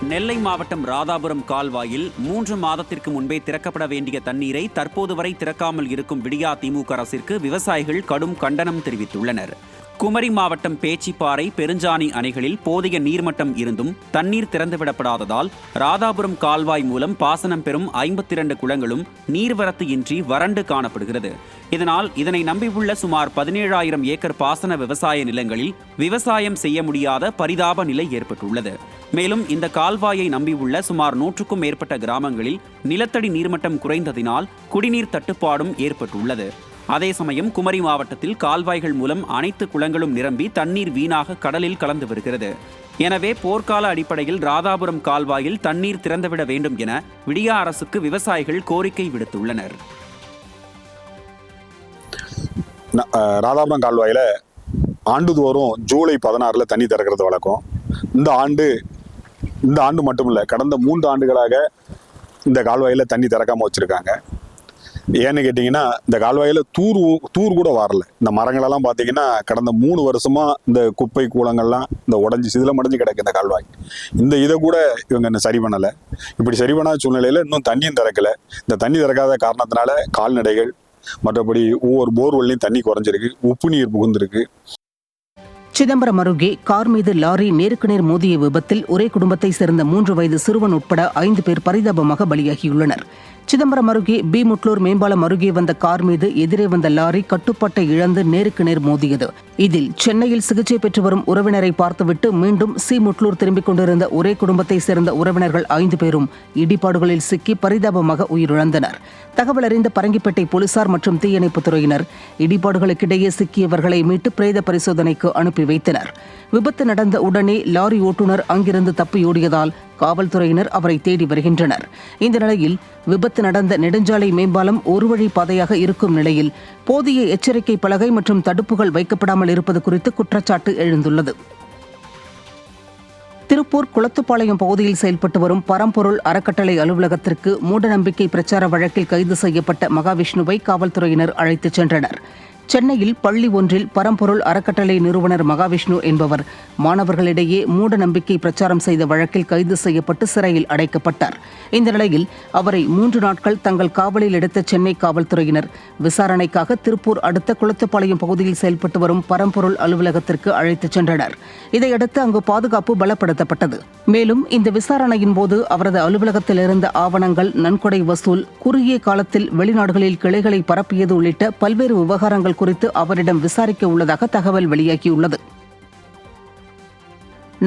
நெல்லை மாவட்டம் ராதாபுரம் கால்வாயில் 3 மாதத்திற்கு முன்பே திறக்கப்பட வேண்டிய தண்ணீரை தற்போது வரை திறக்காமல் இருக்கும் விடியா திமுக அரசிற்கு விவசாயிகள் கடும் கண்டனம் தெரிவித்துள்ளனர். குமரி மாவட்டம் பேச்சிப்பாறை, பெருஞ்சாணி அணைகளில் போதிய நீர்மட்டம் இருந்தும் தண்ணீர் திறந்துவிடப்படாததால் ராதாபுரம் கால்வாய் மூலம் பாசனம் பெறும் 52 குளங்களும் நீர்வரத்து இன்றி வறண்டு காணப்படுகிறது. இதனால் இதனை நம்பியுள்ள சுமார் 17,000 ஏக்கர் பாசன விவசாய நிலங்களில் விவசாயம் செய்ய முடியாத பரிதாப நிலை ஏற்பட்டுள்ளது. மேலும் இந்த கால்வாயை நம்பியுள்ள சுமார் 100க்கும் மேற்பட்ட கிராமங்களில் நிலத்தடி நீர்மட்டம் குறைந்ததினால் குடிநீர் தட்டுப்பாடும் ஏற்பட்டுள்ளது. அதே சமயம் குமரி மாவட்டத்தில் கால்வாய்கள் மூலம் அனைத்து குளங்களும் நிரம்பி தண்ணீர் வீணாக கடலில் கலந்து வருகிறது. எனவே போர்க்கால அடிப்படையில் ராதாபுரம் கால்வாயில் தண்ணீர் திறந்துவிட வேண்டும் என விடியா அரசுக்கு விவசாயிகள் கோரிக்கை விடுத்துள்ளனர். ராதாபுரம் கால்வாயில ஆண்டுதோறும் ஜூலை 16 தண்ணி திறக்கிறது வழக்கம். இந்த ஆண்டு மட்டும் இல்லை, கடந்த 3 ஆண்டுகளாக இந்த கால்வாயில தண்ணி திறக்காம வச்சிருக்காங்க. ஏன்னு கேட்டிங்கன்னா, இந்த கால்வாயில் தூர் கூட வரல. இந்த மரங்களெல்லாம் பார்த்தீங்கன்னா கடந்த 3 வருஷமா இந்த குப்பை கூலங்கள்லாம் இந்த உடஞ்சி சிதிலமடைஞ்சு கிடக்கு இந்த கால்வாய். இந்த இதை கூட இவங்க சரி பண்ணலை. இப்படி சரி பண்ணாத சூழ்நிலையில் இன்னும் தண்ணியும் திறக்கலை. இந்த தண்ணி திறக்காத காரணத்தினால கால்நடைகள், மற்றபடி ஒவ்வொரு போர்வெல்லையும் தண்ணி குறைஞ்சிருக்கு, உப்பு நீர் புகுந்திருக்கு. சிதம்பரம் அருகே கார் மீது லாரி நேருக்கு நேர் மோதிய விபத்தில் ஒரே குடும்பத்தை சேர்ந்த 3 வயது சிறுவன் உட்பட 5 பேர் பரிதாபமாக பலியாகியுள்ளனர். சிதம்பரம் அருகே பி முட்லூர் மேம்பாலம் அருகே வந்த கார் மீது எதிரே வந்த லாரி கட்டுப்பாட்டை இழந்து நேருக்கு நேர் மோதியது. இதில் சென்னையில் சிகிச்சை பெற்று வரும் உறவினரை பார்த்துவிட்டு மீண்டும் சி முட்லூர் திரும்பிக் கொண்டிருந்த ஒரே குடும்பத்தை சேர்ந்த உறவினர்கள் 5 பேரும் இடிபாடுகளில் சிக்கி பரிதாபமாக உயிரிழந்தனர். தகவல் அறிந்த பரங்கிப்பேட்டை போலீசார் மற்றும் தீயணைப்புத் துறையினர் இடிபாடுகளுக்கிடையே சிக்கியவர்களை மீட்டு பிரேத பரிசோதனைக்கு அனுப்பி வைத்தனர். விபத்து நடந்த உடனே லாரி ஓட்டுநர் அங்கிருந்து தப்பியோடியதால் காவல்துறையினர் அவரை தேடி வருகின்றனர். இந்த நிலையில் விபத்து நடந்த நெடுஞ்சாலை மேம்பாலம் ஒரு வழி பாதையாக இருக்கும் நிலையில் போதிய எச்சரிக்கை பலகை மற்றும் தடுப்புகள் வைக்கப்படாமல் இருப்பது குறித்து குற்றச்சாட்டு எழுந்துள்ளது. திருப்பூர் குளத்துப்பாளையம் பகுதியில் செயல்பட்டு வரும் பரம்பொருள் அறக்கட்டளை அலுவலகத்திற்கு மூடநம்பிக்கை பிரச்சார வழக்கில் கைது செய்யப்பட்ட மகாவிஷ்ணுவை காவல்துறையினர் அழைத்துச் சென்றனர். சென்னையில் பள்ளி ஒன்றில் பரம்பொருள் அறக்கட்டளை நிறுவனர் மகாவிஷ்ணு என்பவர் மாணவர்களிடையே மூட நம்பிக்கை பிரச்சாரம் செய்த வழக்கில் கைது செய்யப்பட்டு சிறையில் அடைக்கப்பட்டார். இந்த நிலையில் அவரை 3 நாட்கள் தங்கள் காவலில் எடுத்த சென்னை காவல்துறையினர் விசாரணைக்காக திருப்பூர் அடுத்த குளத்துப்பாளையம் பகுதியில் செயல்பட்டு வரும் பரம்பொருள் அலுவலகத்திற்கு அழைத்துச் சென்றனர். இதையடுத்து அங்கு பாதுகாப்பு பலப்படுத்தப்பட்டது. மேலும் இந்த விசாரணையின் போது அவரது அலுவலகத்தில் இருந்த ஆவணங்கள், நன்கொடை வசூல், குறுகிய காலத்தில் வெளிநாடுகளில் கிளைகளை பரப்பியது உள்ளிட்ட பல்வேறு விவகாரங்கள் குறித்து அவரிடம் விசாரிக்க உள்ளதாக தகவல் வெளியாகியுள்ளது.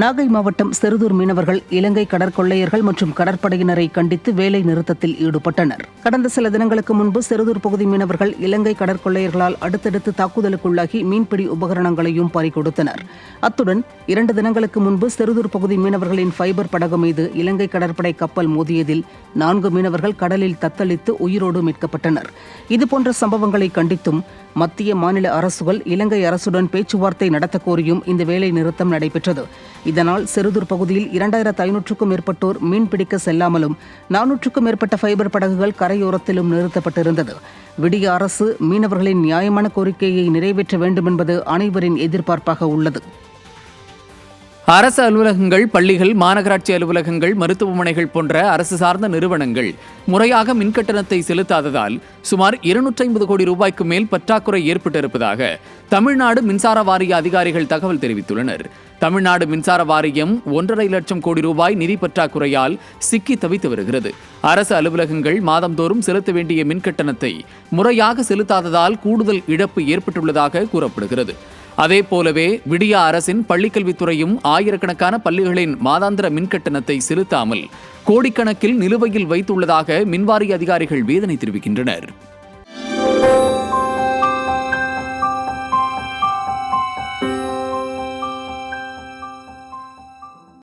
நாகை மாவட்டம் செருதூர் மீனவர்கள் இலங்கை கடற்கொள்ளையர்கள் மற்றும் கடற்படையினரை கண்டித்து வேலை நிறுத்தத்தில் ஈடுபட்டனர். கடந்த சில தினங்களுக்கு முன்பு செருதூர் பகுதி மீனவர்கள் இலங்கை கடற்கொள்ளையர்களால் அடுத்தடுத்து தாக்குதலுக்குள்ளாகி மீன்பிடி உபகரணங்களையும் பறிகொடுத்தனர். அத்துடன் 2 தினங்களுக்கு முன்பு செருதூர் பகுதி மீனவர்களின் ஃபைபர் படகு மீது இலங்கை கடற்படை கப்பல் மோதியதில் 4 மீனவர்கள் கடலில் தத்தளித்து உயிரோடு மீட்கப்பட்டனர். இதுபோன்ற சம்பவங்களை கண்டித்தும் மத்திய மாநில அரசுகள் இலங்கை அரசுடன் பேச்சுவார்த்தை நடத்த கோரியும் இந்த வேலை நிறுத்தம் நடைபெற்றது. இதனால் செருதூர் பகுதியில் 2500க்கும் மேற்பட்டோர் மீன்பிடிக்க செல்லாமலும் 400க்கும் மேற்பட்ட ஃபைபர் படகுகள் கரையோரத்திலும் நிறுத்தப்பட்டிருந்தது. விடிய அரசு மீனவர்களின் நியாயமான கோரிக்கையை நிறைவேற்ற வேண்டும் என்பது அனைவரின் எதிர்பார்ப்பாக உள்ளது. அரசு அலுவலகங்கள், பள்ளிகள், மாநகராட்சி அலுவலகங்கள், மருத்துவமனைகள் போன்ற அரசு சார்ந்த நிறுவனங்கள் முறையாக மின்கட்டணத்தை செலுத்தாததால் சுமார் 250 கோடி ரூபாய்க்கு மேல் பற்றாக்குறை ஏற்பட்டிருப்பதாக தமிழ்நாடு மின்சார வாரிய அதிகாரிகள் தகவல் தெரிவித்துள்ளனர். தமிழ்நாடு மின்சார வாரியம் 1.5 லட்சம் கோடி ரூபாய் நிதி பற்றாக்குறையால் சிக்கி தவித்து வருகிறது. அரசு அலுவலகங்கள் மாதந்தோறும் செலுத்த வேண்டிய மின்கட்டணத்தை முறையாக செலுத்தாததால் கூடுதல் இழப்பு ஏற்பட்டுள்ளதாக கூறப்படுகிறது. அதே போலவே விடியா அரசின் பள்ளிக்கல்வித்துறையும் ஆயிரக்கணக்கான பள்ளிகளின் மாதாந்திர மின்கட்டணத்தை செலுத்தாமல் கோடிக்கணக்கில் நிலுவையில் வைத்துள்ளதாக மின்வாரிய அதிகாரிகள் வேதனை தெரிவிக்கின்றனர்.